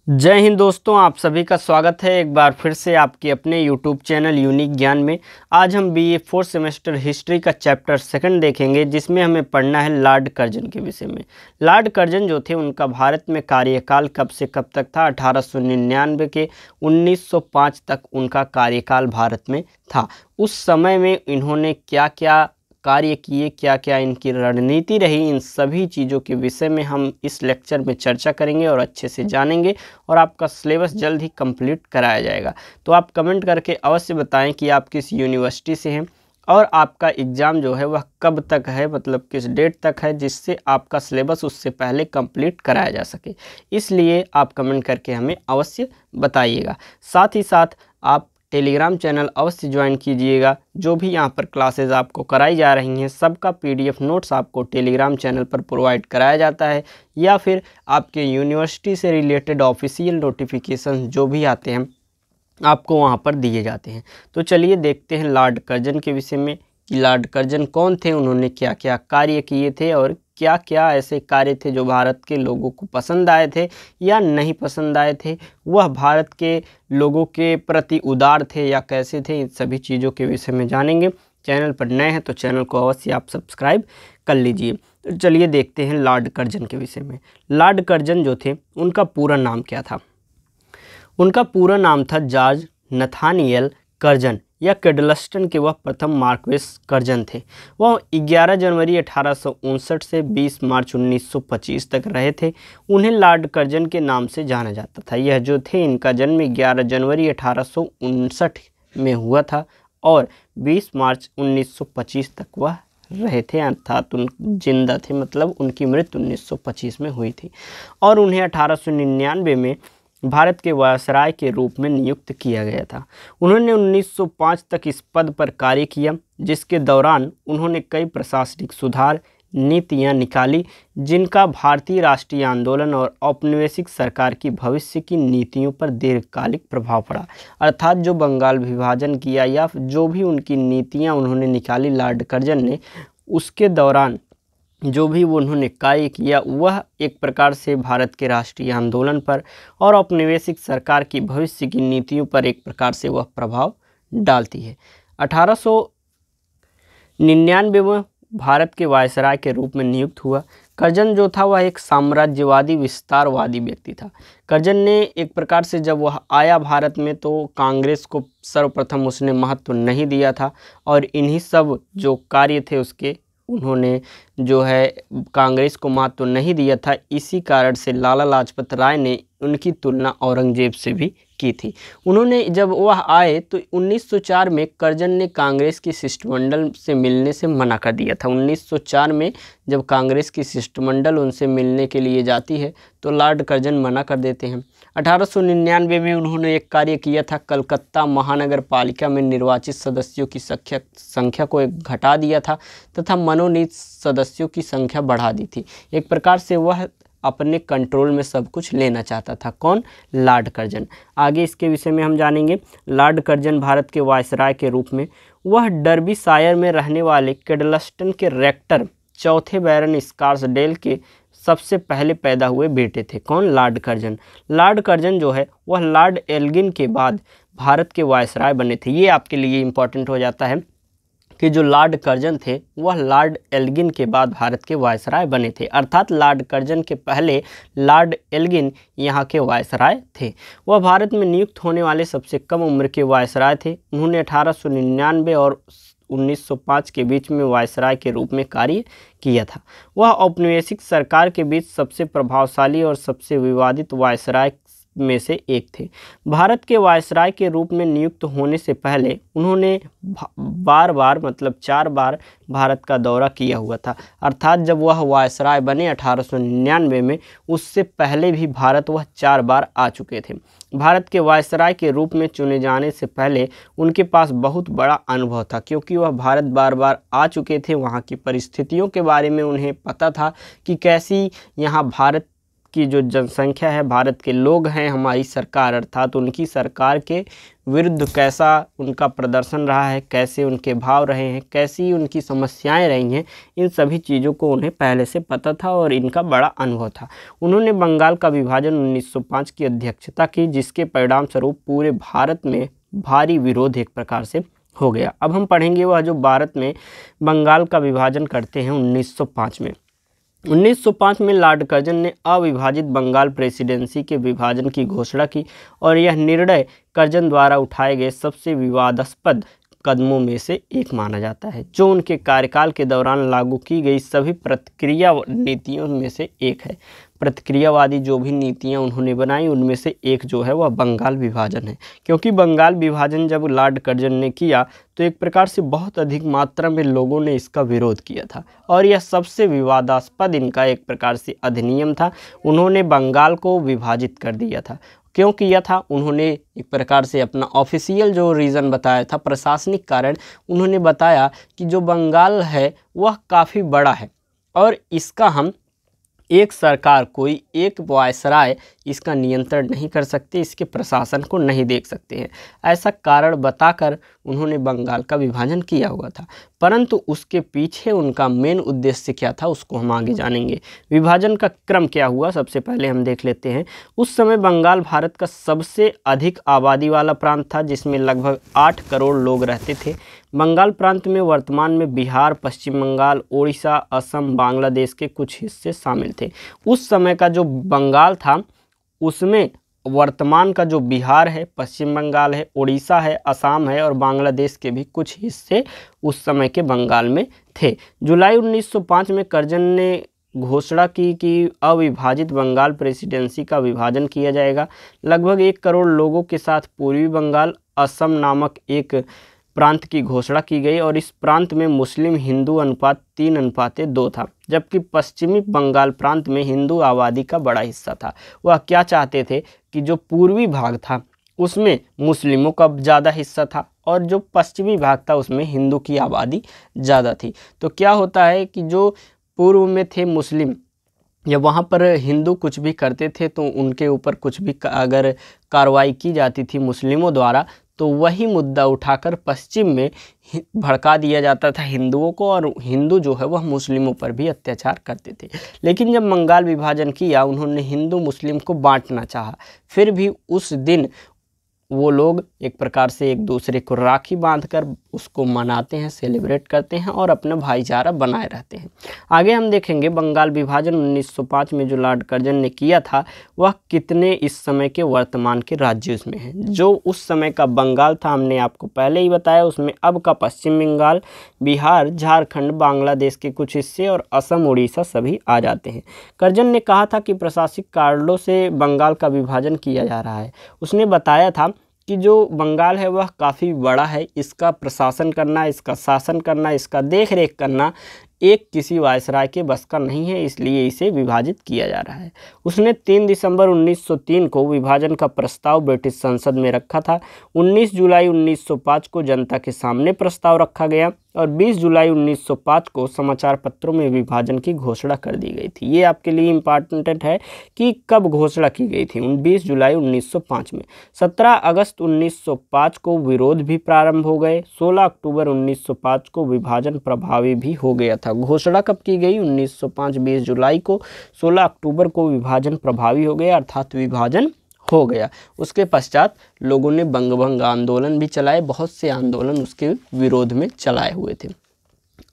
जय हिंद दोस्तों, आप सभी का स्वागत है एक बार फिर से आपके अपने यूट्यूब चैनल यूनिक ज्ञान में। आज हम बीए 4th सेमेस्टर हिस्ट्री का चैप्टर 2 देखेंगे, जिसमें हमें पढ़ना है लॉर्ड कर्जन के विषय में। लॉर्ड कर्जन जो थे, उनका भारत में कार्यकाल कब से कब तक था? 1899 के 1905 तक उनका कार्यकाल भारत में था। उस समय में इन्होंने क्या क्या कार्य किए, क्या क्या इनकी रणनीति रही, इन सभी चीज़ों के विषय में हम इस लेक्चर में चर्चा करेंगे और अच्छे से जानेंगे, और आपका सिलेबस जल्द ही कंप्लीट कराया जाएगा। तो आप कमेंट करके अवश्य बताएं कि आप किस यूनिवर्सिटी से हैं और आपका एग्ज़ाम जो है वह कब तक है, मतलब किस डेट तक है, जिससे आपका सिलेबस उससे पहले कंप्लीट कराया जा सके। इसलिए आप कमेंट करके हमें अवश्य बताइएगा। साथ ही साथ आप टेलीग्राम चैनल अवश्य ज्वाइन कीजिएगा। जो भी यहाँ पर क्लासेज आपको कराई जा रही हैं, सबका पीडीएफ नोट्स आपको टेलीग्राम चैनल पर प्रोवाइड कराया जाता है, या फिर आपके यूनिवर्सिटी से रिलेटेड ऑफिशियल नोटिफिकेशन जो भी आते हैं आपको वहाँ पर दिए जाते हैं। तो चलिए देखते हैं लॉर्ड कर्जन के विषय में कि लॉर्ड कर्जन कौन थे, उन्होंने क्या क्या कार्य किए थे और क्या क्या ऐसे कार्य थे जो भारत के लोगों को पसंद आए थे या नहीं पसंद आए थे, वह भारत के लोगों के प्रति उदार थे या कैसे थे, इन सभी चीज़ों के विषय में जानेंगे। चैनल पर नए हैं तो चैनल को अवश्य आप सब्सक्राइब कर लीजिए। तो चलिए देखते हैं लॉर्ड कर्जन के विषय में। लॉर्ड कर्जन जो थे, उनका पूरा नाम क्या था? उनका पूरा नाम था जॉर्ज नथानियल कर्जन, या कैडलस्टन के वह प्रथम मार्क्वेस कर्जन थे। वह 11 जनवरी 1859 से 20 मार्च 1925 तक रहे थे। उन्हें लॉर्ड कर्जन के नाम से जाना जाता था। यह जो थे, इनका जन्म 11 जनवरी 1859 में हुआ था और 20 मार्च 1925 तक वह रहे थे, अर्थात उन जिंदा थे, मतलब उनकी मृत्यु 1925 में हुई थी। और उन्हें 1899 में भारत के वायसराय के रूप में नियुक्त किया गया था। उन्होंने 1905 तक इस पद पर कार्य किया, जिसके दौरान उन्होंने कई प्रशासनिक सुधार नीतियां निकाली, जिनका भारतीय राष्ट्रीय आंदोलन और औपनिवेशिक सरकार की भविष्य की नीतियों पर दीर्घकालिक प्रभाव पड़ा। अर्थात जो बंगाल विभाजन किया या जो भी उनकी नीतियां उन्होंने निकाली लॉर्ड कर्जन ने, उसके दौरान जो भी उन्होंने कार्य किया वह एक प्रकार से भारत के राष्ट्रीय आंदोलन पर और औपनिवेशिक सरकार की भविष्य की नीतियों पर एक प्रकार से वह प्रभाव डालती है। 1899 में भारत के वायसराय के रूप में नियुक्त हुआ। कर्जन जो था, वह एक साम्राज्यवादी विस्तारवादी व्यक्ति था। कर्जन ने एक प्रकार से जब वह आया भारत में, तो कांग्रेस को सर्वप्रथम उसने महत्व नहीं दिया था, और इन्हीं सब जो कार्य थे उसके उन्होंने जो है कांग्रेस को महत्व नहीं दिया था। इसी कारण से लाला लाजपत राय ने उनकी तुलना औरंगजेब से भी की थी। उन्होंने जब वह आए तो 1904 में कर्जन ने कांग्रेस की शिष्टमंडल से मिलने से मना कर दिया था। 1904 में जब कांग्रेस की शिष्टमंडल उनसे मिलने के लिए जाती है तो लॉर्ड कर्जन मना कर देते हैं। 1899 में उन्होंने एक कार्य किया था, कलकत्ता महानगर पालिका में निर्वाचित सदस्यों की संख्या को घटा दिया था तथा मनोनीत सदस्यों की संख्या बढ़ा दी थी। एक प्रकार से वह अपने कंट्रोल में सब कुछ लेना चाहता था। कौन? Lord Curzon. आगे इसके विषय में हम जानेंगे। लॉर्ड कर्जन भारत के वायसराय के रूप में, वह डर्बीशायर में रहने वाले कैडलस्टन के रेक्टर चौथे बैरन स्कार्सडेल के सबसे पहले पैदा हुए बेटे थे। कौन? Lord Curzon. लॉर्ड कर्जन जो है वह लॉर्ड एल्गिन के बाद भारत के वायसराय बने थे। ये आपके लिए इम्पोर्टेंट हो जाता है कि जो लॉर्ड कर्जन थे वह लॉर्ड एल्गिन के बाद भारत के वायसराय बने थे, अर्थात लॉर्ड कर्जन के पहले लॉर्ड एल्गिन यहाँ के वायसराय थे। वह भारत में नियुक्त होने वाले सबसे कम उम्र के वायसराय थे। उन्होंने 1899 और 1905 के बीच में वायसराय के रूप में कार्य किया था। वह औपनिवेशिक सरकार के बीच सबसे प्रभावशाली और सबसे विवादित वायसराय में से एक थे। भारत के वायसराय के रूप में नियुक्त होने से पहले उन्होंने बार बार, मतलब 4 बार भारत का दौरा किया हुआ था। अर्थात जब वह वायसराय बने 1899 में, उससे पहले भी भारत वह 4 बार आ चुके थे। भारत के वायसराय के रूप में चुने जाने से पहले उनके पास बहुत बड़ा अनुभव था, क्योंकि वह भारत बार बार आ चुके थे। वहाँ की परिस्थितियों के बारे में उन्हें पता था कि कैसी यहाँ भारत की जो जनसंख्या है, भारत के लोग हैं, हमारी सरकार अर्थात उनकी सरकार के विरुद्ध कैसा उनका प्रदर्शन रहा है, कैसे उनके भाव रहे हैं, कैसी उनकी समस्याएं रही हैं, इन सभी चीज़ों को उन्हें पहले से पता था और इनका बड़ा अनुभव था। उन्होंने बंगाल का विभाजन 1905 की अध्यक्षता की, जिसके परिणाम स्वरूप पूरे भारत में भारी विरोध एक प्रकार से हो गया। अब हम पढ़ेंगे वह जो भारत में बंगाल का विभाजन करते हैं 1905 में। 1905 में लॉर्ड कर्जन ने अविभाजित बंगाल प्रेसिडेंसी के विभाजन की घोषणा की और यह निर्णय कर्जन द्वारा उठाए गए सबसे विवादास्पद कदमों में से एक माना जाता है, जो उनके कार्यकाल के दौरान लागू की गई सभी प्रतिक्रिया नीतियों में से एक है। प्रतिक्रियावादी जो भी नीतियां उन्होंने बनाई उनमें से एक जो है वह बंगाल विभाजन है, क्योंकि बंगाल विभाजन जब लॉर्ड कर्जन ने किया तो एक प्रकार से बहुत अधिक मात्रा में लोगों ने इसका विरोध किया था और यह सबसे विवादास्पद इनका एक प्रकार से अधिनियम था। उन्होंने बंगाल को विभाजित कर दिया था। क्यों किया था? उन्होंने एक प्रकार से अपना ऑफिशियल जो रीज़न बताया था, प्रशासनिक कारण, उन्होंने बताया कि जो बंगाल है वह काफ़ी बड़ा है और इसका हम एक सरकार, कोई एक वायसराय इसका नियंत्रण नहीं कर सकते, इसके प्रशासन को नहीं देख सकते हैं। ऐसा कारण बताकर उन्होंने बंगाल का विभाजन किया हुआ था, परंतु उसके पीछे उनका मेन उद्देश्य क्या था उसको हम आगे जानेंगे। विभाजन का क्रम क्या हुआ सबसे पहले हम देख लेते हैं। उस समय बंगाल भारत का सबसे अधिक आबादी वाला प्रांत था, जिसमें लगभग 8 करोड़ लोग रहते थे। बंगाल प्रांत में वर्तमान में बिहार, पश्चिम बंगाल, ओडिशा, असम, बांग्लादेश के कुछ हिस्से शामिल थे। उस समय का जो बंगाल था उसमें वर्तमान का जो बिहार है, पश्चिम बंगाल है, ओडिशा है, असम है और बांग्लादेश के भी कुछ हिस्से उस समय के बंगाल में थे। जुलाई 1905 में कर्जन ने घोषणा की कि अविभाजित बंगाल प्रेसिडेंसी का विभाजन किया जाएगा। लगभग 1 करोड़ लोगों के साथ पूर्वी बंगाल, असम नामक एक प्रांत की घोषणा की गई और इस प्रांत में मुस्लिम हिंदू अनुपात 3:2 था, जबकि पश्चिमी बंगाल प्रांत में हिंदू आबादी का बड़ा हिस्सा था। वह क्या चाहते थे कि जो पूर्वी भाग था उसमें मुस्लिमों का ज़्यादा हिस्सा था और जो पश्चिमी भाग था उसमें हिंदू की आबादी ज़्यादा थी। तो क्या होता है कि जो पूर्व में थे मुस्लिम, जब वहाँ पर हिंदू कुछ भी करते थे तो उनके ऊपर कुछ भी अगर कार्रवाई की जाती थी मुस्लिमों द्वारा, तो वही मुद्दा उठाकर पश्चिम में भड़का दिया जाता था हिंदुओं को और हिंदू जो है वह मुस्लिमों पर भी अत्याचार करते थे। लेकिन जब बंगाल विभाजन किया, उन्होंने हिंदू मुस्लिम को बांटना चाहा, फिर भी उस दिन वो लोग एक प्रकार से एक दूसरे को राखी बांधकर उसको मनाते हैं, सेलिब्रेट करते हैं और अपना भाईचारा बनाए रहते हैं। आगे हम देखेंगे बंगाल विभाजन 1905 में जो लॉर्ड कर्जन ने किया था वह कितने इस समय के वर्तमान के राज्य उसमें हैं। जो उस समय का बंगाल था हमने आपको पहले ही बताया, उसमें अब का पश्चिम बंगाल, बिहार, झारखंड, बांग्लादेश के कुछ हिस्से और असम, उड़ीसा सभी आ जाते हैं। कर्जन ने कहा था कि प्रशासनिक कारणों से बंगाल का विभाजन किया जा रहा है। उसने बताया था कि जो बंगाल है वह काफ़ी बड़ा है, इसका प्रशासन करना, इसका शासन करना, इसका देख रेख करना एक किसी वायसराय के बस का नहीं है, इसलिए इसे विभाजित किया जा रहा है। उसने 3 दिसंबर 1903 को विभाजन का प्रस्ताव ब्रिटिश संसद में रखा था। 19 जुलाई 1905 को जनता के सामने प्रस्ताव रखा गया और 20 जुलाई 1905 को समाचार पत्रों में विभाजन की घोषणा कर दी गई थी। ये आपके लिए इम्पॉर्टेंट है कि कब घोषणा की गई थी, 20 जुलाई 1905 में। 17 अगस्त 1905 को विरोध भी प्रारंभ हो गए। 16 अक्टूबर 1905 को विभाजन प्रभावी भी हो गया था। घोषणा कब की गई? 1905 20 जुलाई को। 16 अक्टूबर को विभाजन प्रभावी हो गया, अर्थात विभाजन हो गया। उसके पश्चात लोगों ने बंगभंग आंदोलन भी चलाए, बहुत से आंदोलन उसके विरोध में चलाए हुए थे।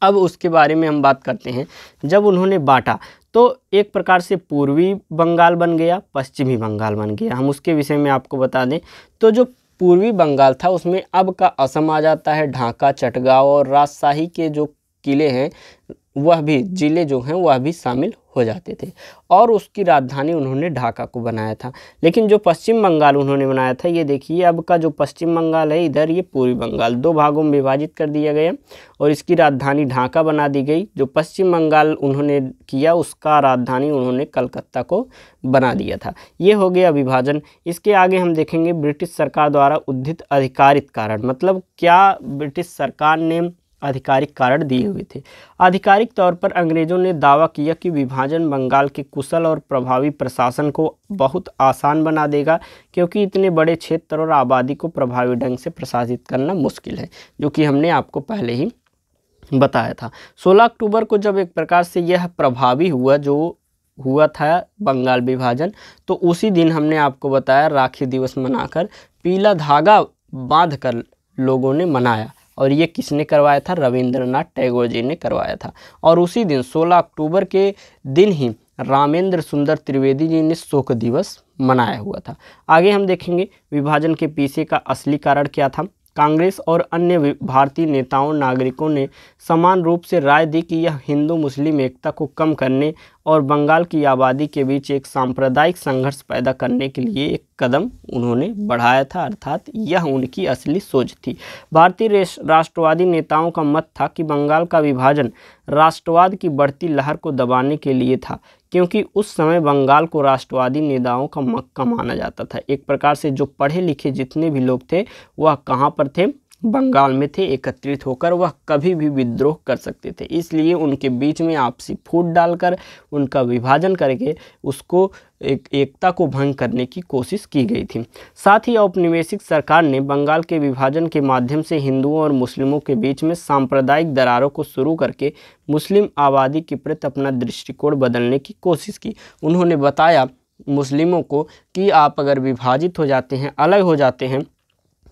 अब उसके बारे में हम बात करते हैं। जब उन्होंने बांटा तो एक प्रकार से पूर्वी बंगाल बन गया, पश्चिमी बंगाल बन गया। हम उसके विषय में आपको बता दें तो जो पूर्वी बंगाल था उसमें अब का असम आ जाता है, ढाका, चटगांव और राजशाही के जो किले हैं वह भी, जिले जो हैं वह भी शामिल हो जाते थे और उसकी राजधानी उन्होंने ढाका को बनाया था। लेकिन जो पश्चिम बंगाल उन्होंने बनाया था, ये देखिए अब का जो पश्चिम बंगाल है इधर, ये पूर्वी बंगाल 2 भागों में विभाजित कर दिया गया और इसकी राजधानी ढाका बना दी गई। जो पश्चिम बंगाल उन्होंने किया उसका राजधानी उन्होंने कलकत्ता को बना दिया था। ये हो गया विभाजन। इसके आगे हम देखेंगे ब्रिटिश सरकार द्वारा उद्धित अधिकारित कारण, मतलब क्या ब्रिटिश सरकार ने आधिकारिक कारण दिए हुए थे। आधिकारिक तौर पर अंग्रेजों ने दावा किया कि विभाजन बंगाल के कुशल और प्रभावी प्रशासन को बहुत आसान बना देगा, क्योंकि इतने बड़े क्षेत्र और आबादी को प्रभावी ढंग से प्रशासित करना मुश्किल है, जो कि हमने आपको पहले ही बताया था। 16 अक्टूबर को जब एक प्रकार से यह प्रभावी हुआ जो हुआ था बंगाल विभाजन, तो उसी दिन हमने आपको बताया राखी दिवस मनाकर पीला धागा बांधकर लोगों ने मनाया। और ये किसने करवाया था? रविंद्रनाथ टैगोर जी ने करवाया था। और उसी दिन 16 अक्टूबर के दिन ही रामेंद्र सुंदर त्रिवेदी जी ने शोक दिवस मनाया हुआ था। आगे हम देखेंगे विभाजन के पीछे का असली कारण क्या था। कांग्रेस और अन्य भारतीय नेताओं नागरिकों ने समान रूप से राय दी कि यह हिंदू मुस्लिम एकता को कम करने और बंगाल की आबादी के बीच एक सांप्रदायिक संघर्ष पैदा करने के लिए एक कदम उन्होंने बढ़ाया था, अर्थात यह उनकी असली सोच थी। भारतीय राष्ट्रवादी नेताओं का मत था कि बंगाल का विभाजन राष्ट्रवाद की बढ़ती लहर को दबाने के लिए था, क्योंकि उस समय बंगाल को राष्ट्रवादी नेताओं का मक्का माना जाता था। एक प्रकार से जो पढ़े लिखे जितने भी लोग थे वह कहाँ पर थे? बंगाल में थे, एकत्रित होकर वह कभी भी विद्रोह कर सकते थे। इसलिए उनके बीच में आपसी फूट डालकर उनका विभाजन करके उसको एकता को भंग करने की कोशिश की गई थी। साथ ही औपनिवेशिक सरकार ने बंगाल के विभाजन के माध्यम से हिंदुओं और मुस्लिमों के बीच में सांप्रदायिक दरारों को शुरू करके मुस्लिम आबादी के प्रति अपना दृष्टिकोण बदलने की कोशिश की। उन्होंने बताया मुस्लिमों को कि आप अगर विभाजित हो जाते हैं, अलग हो जाते हैं,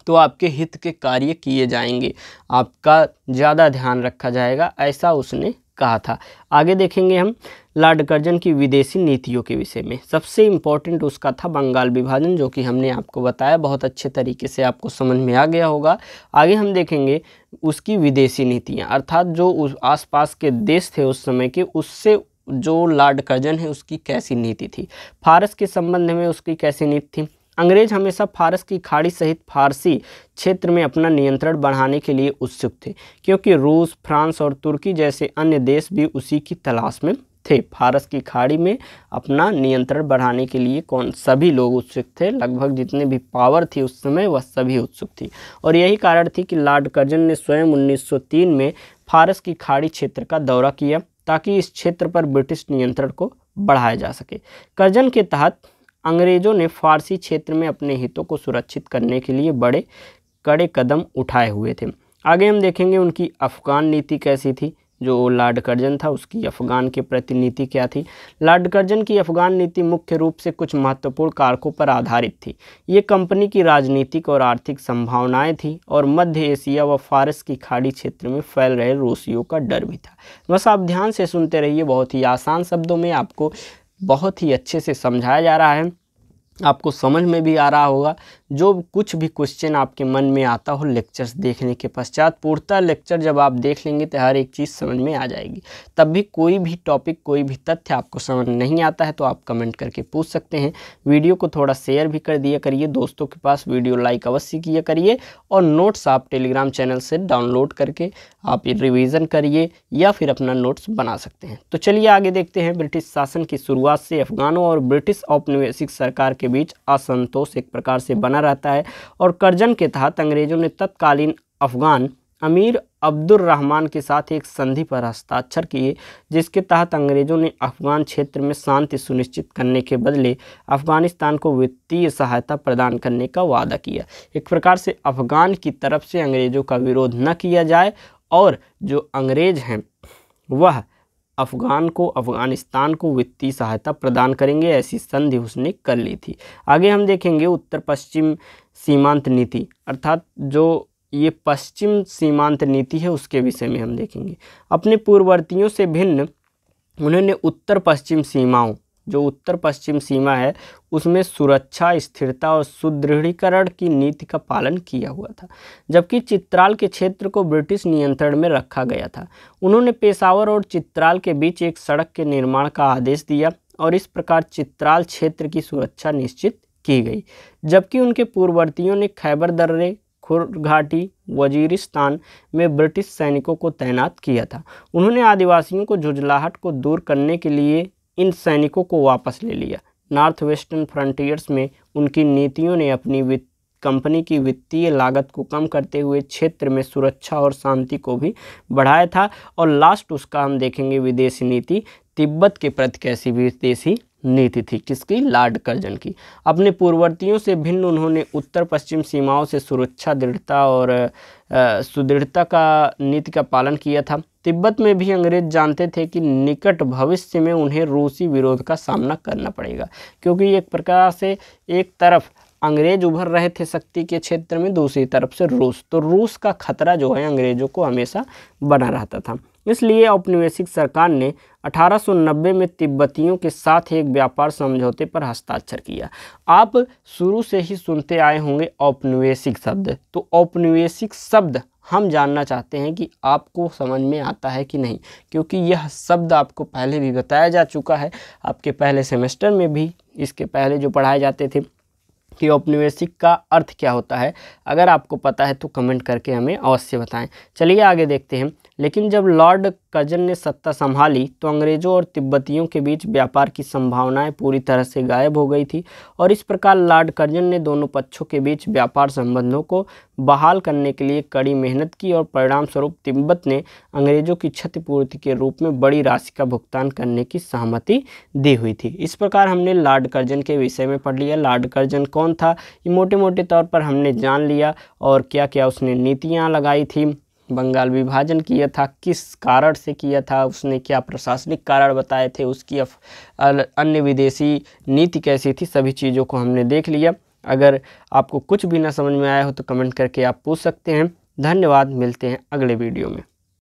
तो आपके हित के कार्य किए जाएंगे, आपका ज़्यादा ध्यान रखा जाएगा, ऐसा उसने कहा था। आगे देखेंगे हम लॉर्ड कर्जन की विदेशी नीतियों के विषय में। सबसे इम्पोर्टेंट उसका था बंगाल विभाजन, जो कि हमने आपको बताया, बहुत अच्छे तरीके से आपको समझ में आ गया होगा। आगे हम देखेंगे उसकी विदेशी नीतियाँ, अर्थात जो उस आसपास के देश थे उस समय के, उससे जो लॉर्ड कर्जन है उसकी कैसी नीति थी। फारस के संबंध में उसकी कैसी नीति थी? अंग्रेज हमेशा फारस की खाड़ी सहित फारसी क्षेत्र में अपना नियंत्रण बढ़ाने के लिए उत्सुक थे, क्योंकि रूस, फ्रांस और तुर्की जैसे अन्य देश भी उसी की तलाश में थे। फारस की खाड़ी में अपना नियंत्रण बढ़ाने के लिए सभी लोग उत्सुक थे, लगभग जितने भी पावर थी उस समय वह सभी उत्सुक थी। और यही कारण थी कि लॉर्ड कर्जन ने स्वयं 1903 में फारस की खाड़ी क्षेत्र का दौरा किया, ताकि इस क्षेत्र पर ब्रिटिश नियंत्रण को बढ़ाया जा सके। कर्जन के तहत अंग्रेजों ने फारसी क्षेत्र में अपने हितों को सुरक्षित करने के लिए बड़े कड़े कदम उठाए हुए थे। आगे हम देखेंगे उनकी अफ़गान नीति कैसी थी। जो लॉर्ड कर्जन था उसकी अफ़गान के प्रति नीति क्या थी? लॉर्ड कर्जन की अफ़गान नीति मुख्य रूप से कुछ महत्वपूर्ण कारकों पर आधारित थी। ये कंपनी की राजनीतिक और आर्थिक संभावनाएं थी, और मध्य एशिया व फारस की खाड़ी क्षेत्र में फैल रहे रूसियों का डर भी था। बस आप ध्यान से सुनते रहिए, बहुत ही आसान शब्दों में आपको बहुत ही अच्छे से समझाया जा रहा है, आपको समझ में भी आ रहा होगा। जो कुछ भी क्वेश्चन आपके मन में आता हो लेक्चर्स देखने के पश्चात, पूर्णतः लेक्चर जब आप देख लेंगे तो हर एक चीज़ समझ में आ जाएगी। तब भी कोई भी टॉपिक, कोई भी तथ्य आपको समझ नहीं आता है तो आप कमेंट करके पूछ सकते हैं। वीडियो को थोड़ा शेयर भी कर दिया करिए दोस्तों के पास, वीडियो लाइक अवश्य किया करिए, और नोट्स आप टेलीग्राम चैनल से डाउनलोड करके आप रिवीजन करिए या फिर अपना नोट्स बना सकते हैं। तो चलिए आगे देखते हैं। ब्रिटिश शासन की शुरुआत से अफगानों और ब्रिटिश औपनिवेशिक सरकार के बीच असंतोष एक प्रकार से बना रहता है, और कर्जन के तहत अंग्रेजों ने तत्कालीन अफगान अमीर अब्दुर रहमान के साथ एक संधि पर हस्ताक्षर किए, जिसके तहत अंग्रेजों ने अफगान क्षेत्र में शांति सुनिश्चित करने के बदले अफगानिस्तान को वित्तीय सहायता प्रदान करने का वादा किया। एक प्रकार से अफगान की तरफ से अंग्रेजों का विरोध न किया जाए, और जो अंग्रेज हैं वह अफगान को, अफगानिस्तान को वित्तीय सहायता प्रदान करेंगे, ऐसी संधि उसने कर ली थी। आगे हम देखेंगे उत्तर पश्चिम सीमांत नीति, अर्थात जो ये पश्चिम सीमांत नीति है उसके विषय में हम देखेंगे। अपने पूर्ववर्तियों से भिन्न उन्होंने उत्तर पश्चिम सीमाओं, जो उत्तर पश्चिम सीमा है उसमें सुरक्षा, स्थिरता और सुदृढ़ीकरण की नीति का पालन किया हुआ था, जबकि चित्राल के क्षेत्र को ब्रिटिश नियंत्रण में रखा गया था। उन्होंने पेशावर और चित्राल के बीच एक सड़क के निर्माण का आदेश दिया, और इस प्रकार चित्राल क्षेत्र की सुरक्षा निश्चित की गई, जबकि उनके पूर्ववर्तियों ने खैबर दर्रे, खुर घाटी, वजीरिस्तान में ब्रिटिश सैनिकों को तैनात किया था। उन्होंने आदिवासियों को झुंझलाहट को दूर करने के लिए इन सैनिकों को वापस ले लिया। नॉर्थ वेस्टर्न फ्रंटियर्स में उनकी नीतियों ने अपनी कंपनी की वित्तीय लागत को कम करते हुए क्षेत्र में सुरक्षा और शांति को भी बढ़ाया था। और लास्ट उसका हम देखेंगे विदेशी नीति, तिब्बत के प्रति कैसी विदेशी नीति थी, किसकी? लॉर्ड कर्जन की। अपने पूर्ववर्तियों से भिन्न उन्होंने उत्तर पश्चिम सीमाओं से सुरक्षा, दृढ़ता और सुदृढ़ता का नीति का पालन किया था। तिब्बत में भी अंग्रेज जानते थे कि निकट भविष्य में उन्हें रूसी विरोध का सामना करना पड़ेगा, क्योंकि एक प्रकार से एक तरफ अंग्रेज उभर रहे थे शक्ति के क्षेत्र में, दूसरी तरफ से रूस, तो रूस का खतरा जो है अंग्रेजों को हमेशा बना रहता था। इसलिए औपनिवेशिक सरकार ने 1890 में तिब्बतियों के साथ एक व्यापार समझौते पर हस्ताक्षर किया। आप शुरू से ही सुनते आए होंगे औपनिवेशिक शब्द, तो औपनिवेशिक शब्द हम जानना चाहते हैं कि आपको समझ में आता है कि नहीं, क्योंकि यह शब्द आपको पहले भी बताया जा चुका है, आपके पहले सेमेस्टर में भी इसके पहले जो पढ़ाए जाते थे कि औपनिवेशिक का अर्थ क्या होता है। अगर आपको पता है तो कमेंट करके हमें अवश्य बताएं। चलिए आगे देखते हैं। लेकिन जब लॉर्ड कर्जन ने सत्ता संभाली तो अंग्रेजों और तिब्बतियों के बीच व्यापार की संभावनाएं पूरी तरह से गायब हो गई थी, और इस प्रकार लॉर्ड कर्जन ने दोनों पक्षों के बीच व्यापार संबंधों को बहाल करने के लिए कड़ी मेहनत की, और परिणाम स्वरूप तिब्बत ने अंग्रेजों की क्षतिपूर्ति के रूप में बड़ी राशि का भुगतान करने की सहमति दी हुई थी। इस प्रकार हमने लॉर्ड कर्जन के विषय में पढ़ लिया। लॉर्ड कर्जन कौन था ये मोटे मोटे तौर पर हमने जान लिया, और क्या क्या उसने नीतियाँ लगाई थी, बंगाल विभाजन किया था, किस कारण से किया था, उसने क्या प्रशासनिक कारण बताए थे, उसकी अन्य विदेशी नीति कैसी थी, सभी चीज़ों को हमने देख लिया। अगर आपको कुछ भी ना समझ में आया हो तो कमेंट करके आप पूछ सकते हैं। धन्यवाद, मिलते हैं अगले वीडियो में।